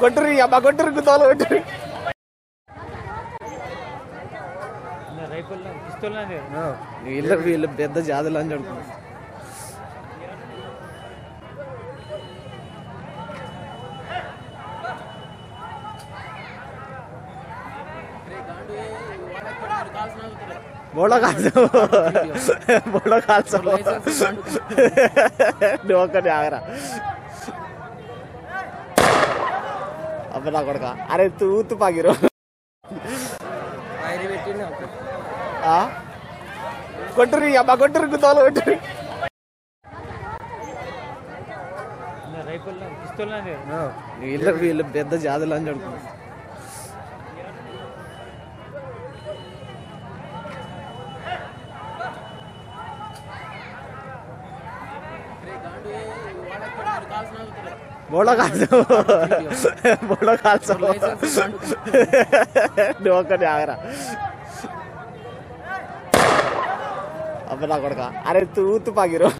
కొట్టుర్రి అబ్బా కొట్టుర్రి గుద్దలు కొట్టుర్రి వీళ్ళు పెద్ద జాతులు అని చెడుకున్నారు. బోడో కాల్సో నువ్వు ఒక్కటి ఆగరా అబ్బా నా కొడక. అరే తూతు పాగిరు కొట్టుర్రి అబ్బా కొట్టుర్రి గుద్దలు కొట్టుర్రి వీళ్ళు పెద్ద జాతులు అని చెడుకున్నారు. బోడో కాల్సో నువ్వు ఒక్కటి ఆగరా అబ్బా నా కొడక. అరే తూతు పాగిరు